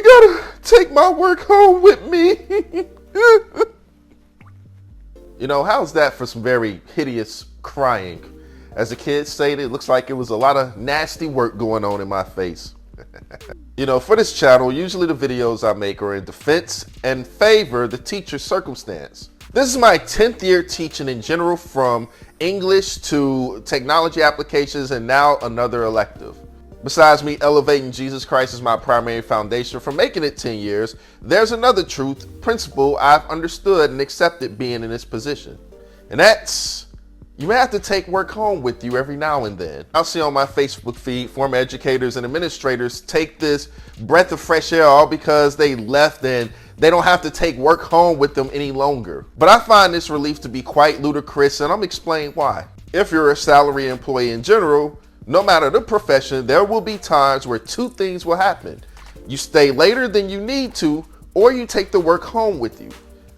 gotta take my work home with me. You know, how's that for some very hideous crying? As the kids stated, it looks like it was a lot of nasty work going on in my face. You know, for this channel, usually the videos I make are in defense and favor the teacher's circumstance. This is my 10th year teaching in general, from English to technology applications and now another elective. Besides me elevating Jesus Christ as my primary foundation for making it 10 years, there's another principle I've understood and accepted being in this position. And that's, you may have to take work home with you every now and then. I'll see on my Facebook feed former educators and administrators take this breath of fresh air all because they left and they don't have to take work home with them any longer. But I find this relief to be quite ludicrous, and I'm explaining why. If you're a salary employee in general, no matter the profession, there will be times where two things will happen. You stay later than you need to, or you take the work home with you.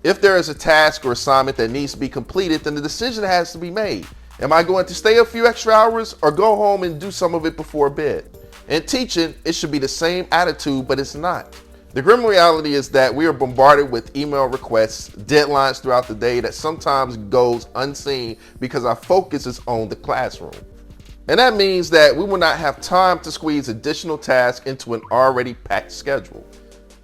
If there is a task or assignment that needs to be completed, then the decision has to be made. Am I going to stay a few extra hours or go home and do some of it before bed? In teaching, it should be the same attitude, but it's not. The grim reality is that we are bombarded with email requests, deadlines throughout the day that sometimes goes unseen because our focus is on the classroom. And that means that we will not have time to squeeze additional tasks into an already packed schedule.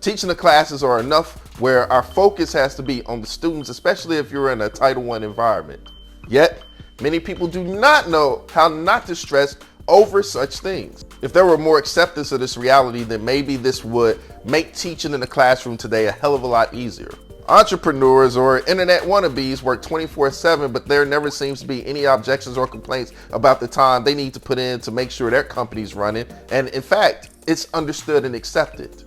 Teaching the classes are enough where our focus has to be on the students, especially if you're in a Title I environment. Yet, many people do not know how not to stress over such things. If there were more acceptance of this reality, then maybe this would make teaching in the classroom today a hell of a lot easier. Entrepreneurs or internet wannabes work 24/7, but there never seems to be any objections or complaints about the time they need to put in to make sure their company's running. And in fact, it's understood and accepted.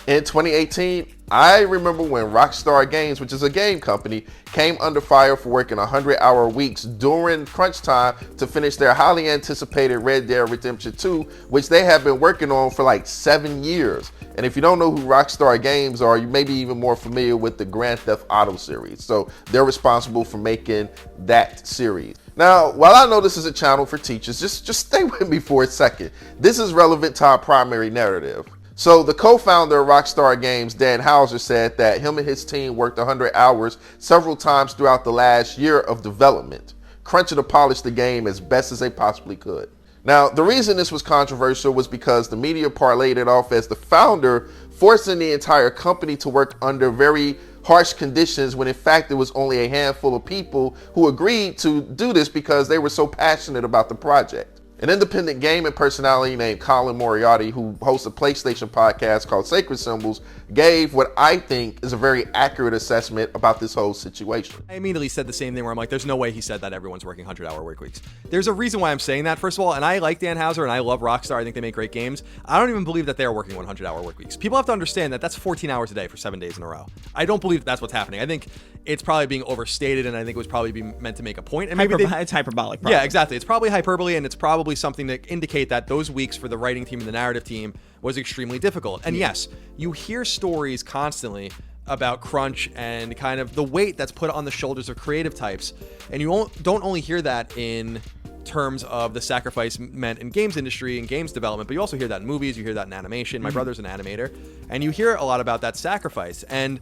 In 2018, I remember when Rockstar Games, which is a game company, came under fire for working 100-hour weeks during crunch time to finish their highly anticipated Red Dead Redemption 2, which they have been working on for like 7 years. And if you don't know who Rockstar Games are, you may be even more familiar with the Grand Theft Auto series. So they're responsible for making that series. Now, while I know this is a channel for teachers, just stay with me for a second. This is relevant to our primary narrative. So the co-founder of Rockstar Games, Dan Houser, said that him and his team worked 100 hours several times throughout the last year of development, crunching to polish the game as best as they possibly could. Now, the reason this was controversial was because the media parlayed it off as the founder forcing the entire company to work under very harsh conditions, when in fact it was only a handful of people who agreed to do this because they were so passionate about the project. An independent gaming personality named Colin Moriarty, who hosts a PlayStation podcast called Sacred Symbols, gave what I think is a very accurate assessment about this whole situation. I immediately said the same thing where I'm like, there's no way he said that everyone's working 100-hour work weeks. There's a reason why I'm saying that, first of all, and I like Dan Houser and I love Rockstar. I think they make great games. I don't even believe that they are working 100-hour work weeks. People have to understand that that's 14 hours a day for 7 days in a row. I don't believe that's what's happening. I think it's probably being overstated, and I think it was probably meant to make a point. And maybe it's hyperbolic. Probably. Yeah, exactly. It's probably hyperbole, and it's probably something to indicate that those weeks for the writing team and the narrative team was extremely difficult. And yes, you hear stories constantly about crunch and kind of the weight that's put on the shoulders of creative types. And you don't only hear that in terms of the sacrifice meant in games industry and games development, but you also hear that in movies, you hear that in animation. My brother's an animator, and you hear a lot about that sacrifice. And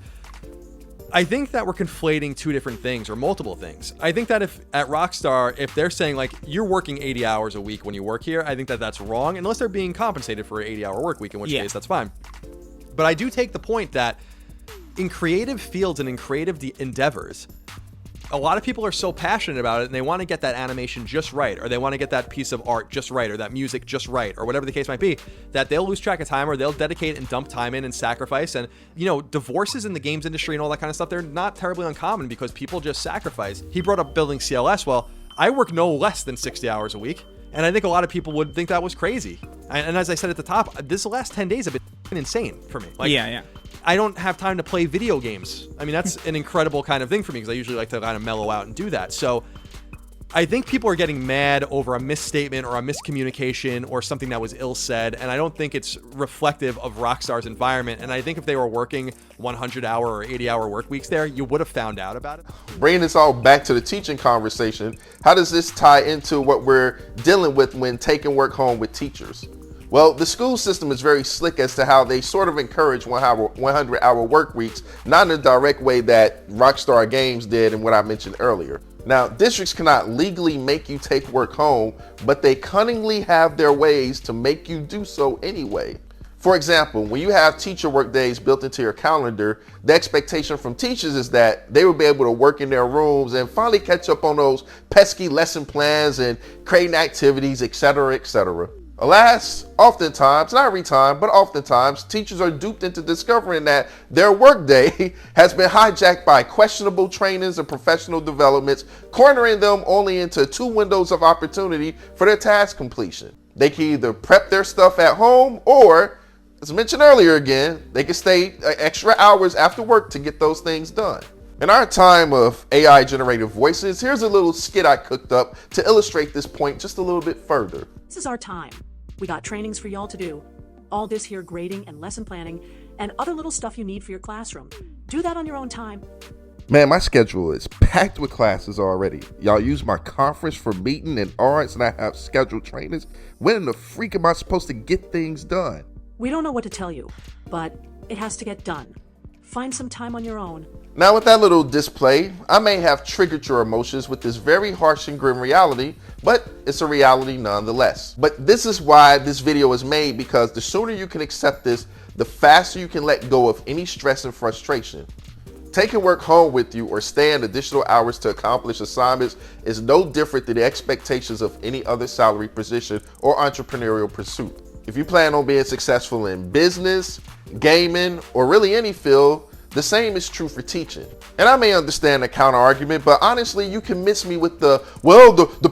I think that we're conflating two different things, or multiple things. I think that if at Rockstar, if they're saying like you're working 80 hours a week when you work here, I think that that's wrong, unless they're being compensated for an 80-hour work week, in which case that's fine. But I do take the point that in creative fields and in creative endeavors, a lot of people are so passionate about it, and they want to get that animation just right, or they want to get that piece of art just right, or that music just right, or whatever the case might be, that they'll lose track of time, or they'll dedicate and dump time in and sacrifice. And, you know, divorces in the games industry and all that kind of stuff, they're not terribly uncommon because people just sacrifice. He brought up building CLS. Well, I work no less than 60 hours a week, and I think a lot of people would think that was crazy. And as I said at the top, this last 10 days have been insane for me. Like, yeah. I don't have time to play video games. I mean, that's an incredible kind of thing for me, because I usually like to kind of mellow out and do that. So I think people are getting mad over a misstatement or a miscommunication or something that was ill said, and I don't think it's reflective of Rockstar's environment. And I think if they were working 100-hour or 80-hour work weeks there, you would have found out about it. Bringing this all back to the teaching conversation, how does this tie into what we're dealing with when taking work home with teachers? Well, the school system is very slick as to how they sort of encourage 100-hour work weeks, not in a direct way that Rockstar Games did and what I mentioned earlier. Now, districts cannot legally make you take work home, but they cunningly have their ways to make you do so anyway. For example, when you have teacher work days built into your calendar, the expectation from teachers is that they will be able to work in their rooms and finally catch up on those pesky lesson plans and creating activities, etc., etc. Alas, oftentimes, not every time, but oftentimes, teachers are duped into discovering that their workday has been hijacked by questionable trainings and professional developments, cornering them only into 2 windows of opportunity for their task completion. They can either prep their stuff at home or, as mentioned earlier again, they can stay extra hours after work to get those things done. In our time of AI-generated voices, here's a little skit I cooked up to illustrate this point just a little bit further. This is our time. We got trainings for y'all to do. All this here grading and lesson planning and other little stuff you need for your classroom. Do that on your own time. Man, my schedule is packed with classes already. Y'all use my conference for meeting and arts and I have scheduled trainings. When in the freak am I supposed to get things done? We don't know what to tell you, but it has to get done. Find some time on your own. Now with that little display, I may have triggered your emotions with this very harsh and grim reality, but it's a reality nonetheless. But this is why this video is made, because the sooner you can accept this, the faster you can let go of any stress and frustration. Taking work home with you or staying additional hours to accomplish assignments is no different than the expectations of any other salary position or entrepreneurial pursuit. If you plan on being successful in business, gaming, or really any field, the same is true for teaching. And I may understand the counter argument, but honestly, you can miss me with the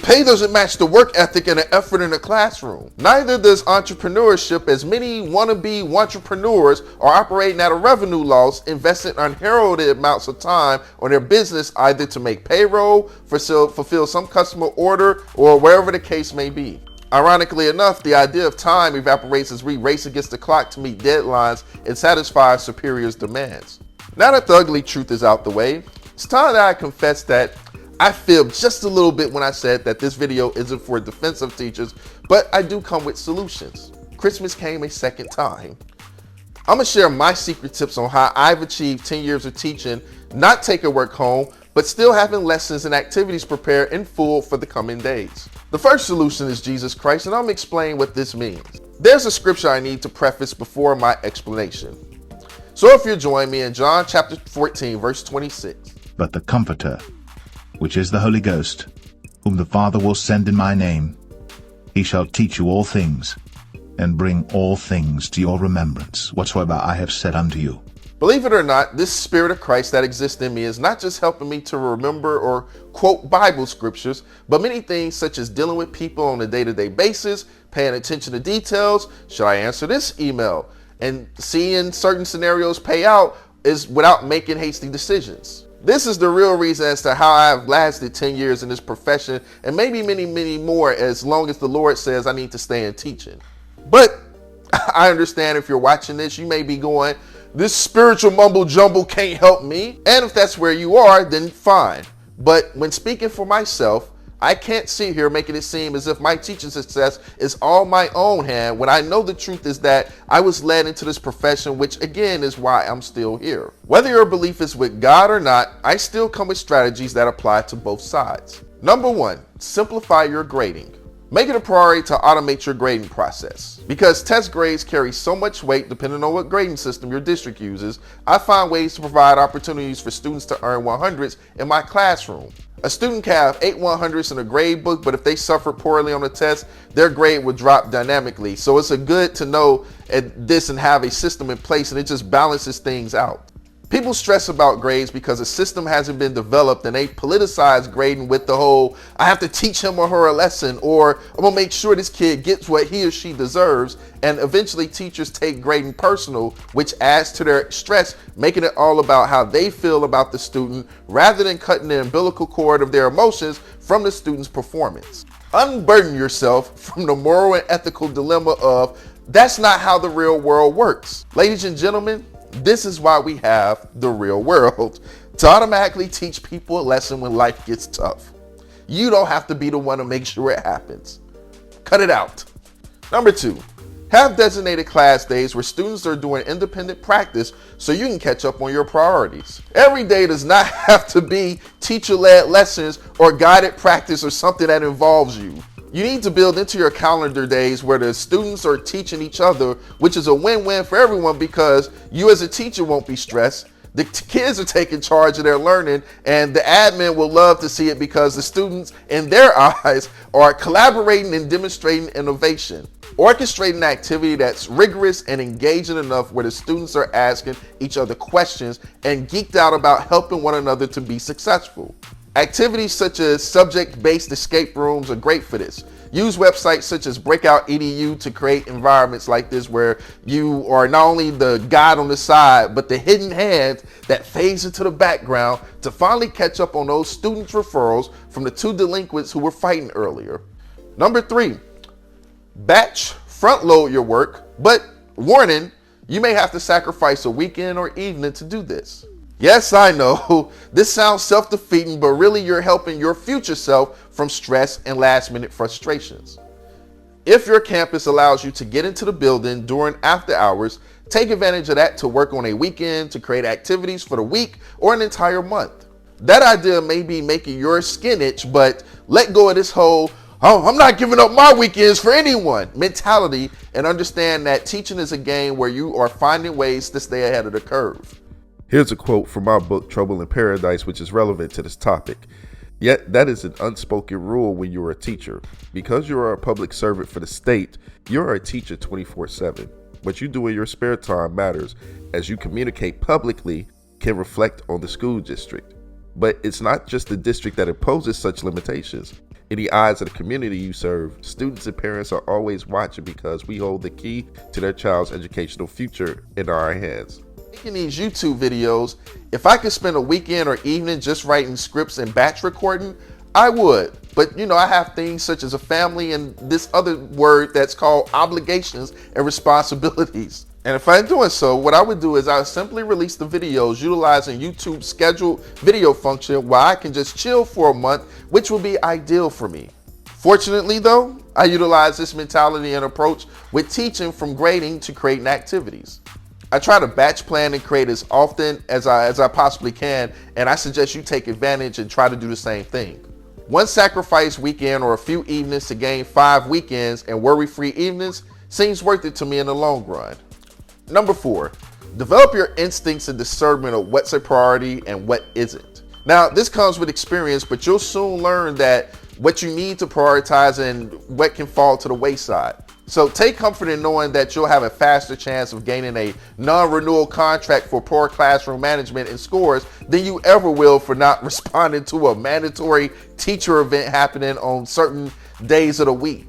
pay doesn't match the work ethic and the effort in the classroom. Neither does entrepreneurship, as many wannabe entrepreneurs are operating at a revenue loss, investing unheralded amounts of time on their business either to make payroll, fulfill some customer order, or wherever the case may be. Ironically enough, the idea of time evaporates as we race against the clock to meet deadlines and satisfy superiors' demands. Now that the ugly truth is out the way, it's time that I confess that I fibbed just a little bit when I said that this video isn't for defense of teachers, but I do come with solutions. Christmas came a second time. I'm gonna share my secret tips on how I've achieved 10 years of teaching, not taking work home, but still having lessons and activities prepared in full for the coming days. The first solution is Jesus Christ, and I'm gonna explain what this means. There's a scripture I need to preface before my explanation. So if you'll join me in John chapter 14, verse 26. But the Comforter, which is the Holy Ghost, whom the Father will send in my name, he shall teach you all things, and bring all things to your remembrance, whatsoever I have said unto you. Believe it or not, this Spirit of Christ that exists in me is not just helping me to remember or quote Bible scriptures, but many things such as dealing with people on a day-to-day basis, paying attention to details, should I answer this email, and seeing certain scenarios pay out is without making hasty decisions. This is the real reason as to how I've lasted 10 years in this profession, and maybe many, many more as long as the Lord says I need to stay in teaching. But I understand if you're watching this, you may be going, this spiritual mumble jumble can't help me. And if that's where you are, then fine. But when speaking for myself, I can't sit here making it seem as if my teaching success is all my own hand, when I know the truth is that I was led into this profession, which again is why I'm still here. Whether your belief is with God or not, I still come with strategies that apply to both sides. Number 1, simplify your grading. Make it a priority to automate your grading process. Because test grades carry so much weight depending on what grading system your district uses, I find ways to provide opportunities for students to earn 100s in my classroom. A student can have 8 100s in a grade book, but if they suffer poorly on a test, their grade will drop dynamically. So it's good to know this and have a system in place, and it just balances things out. People stress about grades because a system hasn't been developed, and they politicize grading with the whole, I have to teach him or her a lesson, or I'm gonna make sure this kid gets what he or she deserves. And eventually teachers take grading personal, which adds to their stress, making it all about how they feel about the student rather than cutting the umbilical cord of their emotions from the student's performance. Unburden yourself from the moral and ethical dilemma of, that's not how the real world works. Ladies and gentlemen, this is why we have the real world, to automatically teach people a lesson when life gets tough. You don't have to be the one to make sure it happens. Cut it out. Number 2, Have designated class days where students are doing independent practice so you can catch up on your priorities. Every day does not have to be teacher-led lessons or guided practice or something that involves you. You need to build into your calendar days where the students are teaching each other, which is a win-win for everyone because you as a teacher won't be stressed. The kids are taking charge of their learning, and the admin will love to see it because the students, in their eyes, are collaborating and demonstrating innovation. Orchestrating an activity that's rigorous and engaging enough where the students are asking each other questions and geeked out about helping one another to be successful. Activities such as subject-based escape rooms are great for this. Use websites such as Breakout EDU to create environments like this where you are not only the guide on the side, but the hidden hand that fades into the background to finally catch up on those students' referrals from the two delinquents who were fighting earlier. Number 3, batch front load your work, but warning, you may have to sacrifice a weekend or evening to do this. Yes, I know, this sounds self-defeating, but really you're helping your future self from stress and last-minute frustrations. If your campus allows you to get into the building during after hours, take advantage of that to work on a weekend to create activities for the week or an entire month. That idea may be making your skin itch, but let go of this whole, "Oh, I'm not giving up my weekends for anyone" mentality and understand that teaching is a game where you are finding ways to stay ahead of the curve. Here's a quote from my book, Trouble in Paradise, which is relevant to this topic. Yet that is an unspoken rule when you're a teacher. Because you are a public servant for the state, you're a teacher 24/7. What you do in your spare time matters, as you communicate publicly can reflect on the school district. But it's not just the district that imposes such limitations. In the eyes of the community you serve, students and parents are always watching because we hold the key to their child's educational future in our hands. Making these YouTube videos, if I could spend a weekend or evening just writing scripts and batch recording, I would. But I have things such as a family and this other word that's called obligations and responsibilities. And if I'm doing so, what I would do is I would simply release the videos utilizing YouTube's scheduled video function where I can just chill for a month, which would be ideal for me. Fortunately though, I utilize this mentality and approach with teaching from grading to creating activities. I try to batch plan and create as often as I possibly can, and I suggest you take advantage and try to do the same thing. One sacrifice weekend or a few evenings to gain 5 weekends and worry-free evenings seems worth it to me in the long run. Number 4, develop your instincts and discernment of what's a priority and what isn't. Now, this comes with experience, but you'll soon learn that what you need to prioritize and what can fall to the wayside. So take comfort in knowing that you'll have a faster chance of gaining a non-renewal contract for poor classroom management and scores than you ever will for not responding to a mandatory teacher event happening on certain days of the week.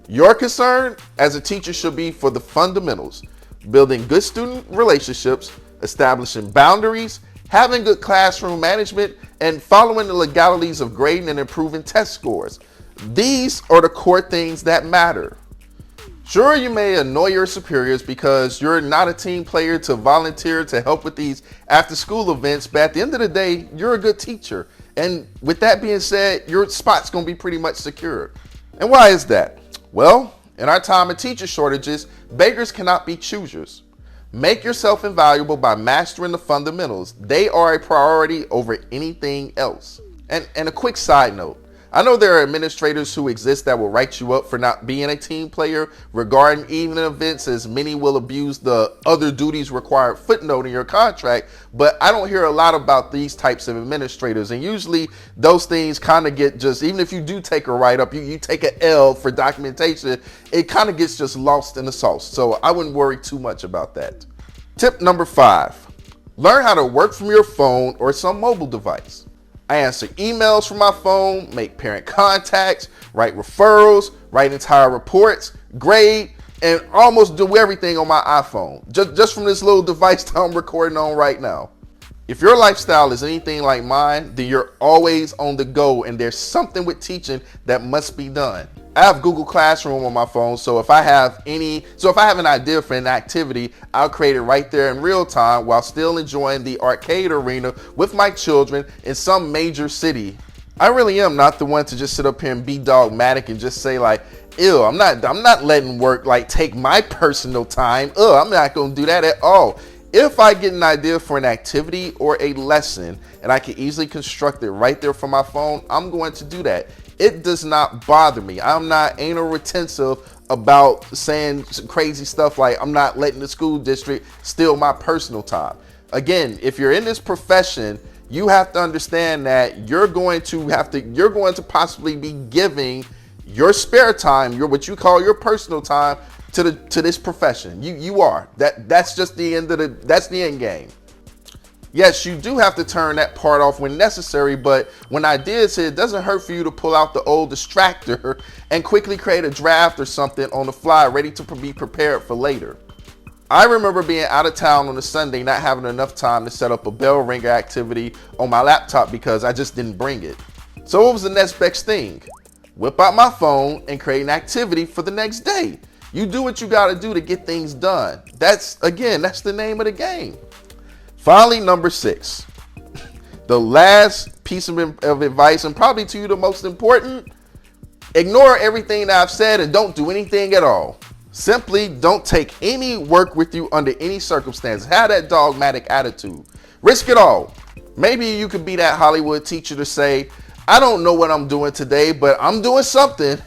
Your concern as a teacher should be for the fundamentals: building good student relationships, establishing boundaries, having good classroom management, and following the legalities of grading and improving test scores. These are the core things that matter. Sure, you may annoy your superiors because you're not a team player to volunteer to help with these after-school events, but at the end of the day, you're a good teacher. And with that being said, your spot's going to be pretty much secure. And why is that? Well, in our time of teacher shortages, beggars cannot be choosers. Make yourself invaluable by mastering the fundamentals. They are a priority over anything else. And a quick side note, I know there are administrators who exist that will write you up for not being a team player regarding evening events, as many will abuse the other duties required footnote in your contract, but I don't hear a lot about these types of administrators, and usually those things kind of get just, even if you do take a write-up, you take an L for documentation, it kind of gets just lost in the sauce, so I wouldn't worry too much about that. Tip number 5, learn how to work from your phone or some mobile device. I answer emails from my phone, make parent contacts, write referrals, write entire reports, grade, and almost do everything on my iPhone, just from this little device that I'm recording on right now. If your lifestyle is anything like mine, then you're always on the go, and there's something with teaching that must be done. I have Google Classroom on my phone, so if I have an idea for an activity, I'll create it right there in real time while still enjoying the arcade arena with my children in some major city. I really am not the one to just sit up here and be dogmatic and just say like, Ew, I'm not letting work like take my personal time. I'm not gonna do that at all. If I get an idea for an activity or a lesson and I can easily construct it right there from my phone, I'm going to do that. It does not bother me. I'm not anal retentive about saying crazy stuff like I'm not letting the school district steal my personal time. Again, if you're in this profession, you have to understand that you're going to possibly be giving your spare time, what you call your personal time, to this profession. You are. That's just the end game. Yes, you do have to turn that part off when necessary, but when ideas hit, it doesn't hurt for you to pull out the old distractor and quickly create a draft or something on the fly, ready to be prepared for later. I remember being out of town on a Sunday, not having enough time to set up a bell ringer activity on my laptop because I just didn't bring it. So what was the next best thing? Whip out my phone and create an activity for the next day. You do what you got to do to get things done. That's the name of the game. Finally, number 6, the last piece of advice, and probably to you the most important: ignore everything that I've said and don't do anything at all. Simply don't take any work with you under any circumstances. Have that dogmatic attitude. Risk it all. Maybe you could be that Hollywood teacher to say, I don't know what I'm doing today, but I'm doing something.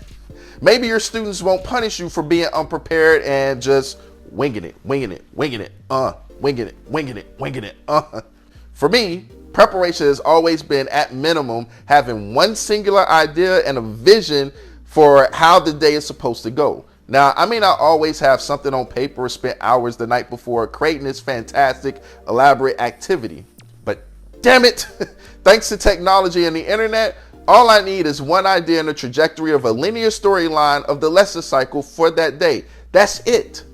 Maybe your students won't punish you for being unprepared and just winging it. For me, preparation has always been, at minimum, having one singular idea and a vision for how the day is supposed to go. Now, I may not always have something on paper or spent hours the night before creating this fantastic, elaborate activity. But damn it, thanks to technology and the internet, all I need is one idea and a trajectory of a linear storyline of the lesson cycle for that day. That's it.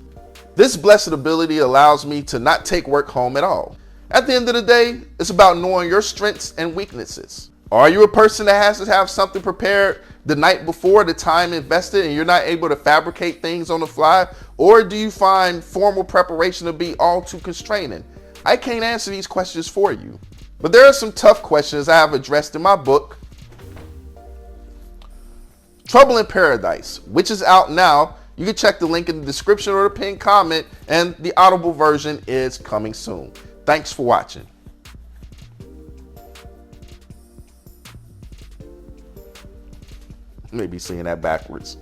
This blessed ability allows me to not take work home at all. At the end of the day, it's about knowing your strengths and weaknesses. Are you a person that has to have something prepared the night before, the time invested, and you're not able to fabricate things on the fly? Or do you find formal preparation to be all too constraining? I can't answer these questions for you. But there are some tough questions I have addressed in my book, Trouble in Paradise, which is out now. You can check the link in the description or the pinned comment, and the Audible version is coming soon. Thanks for watching. Maybe saying that backwards.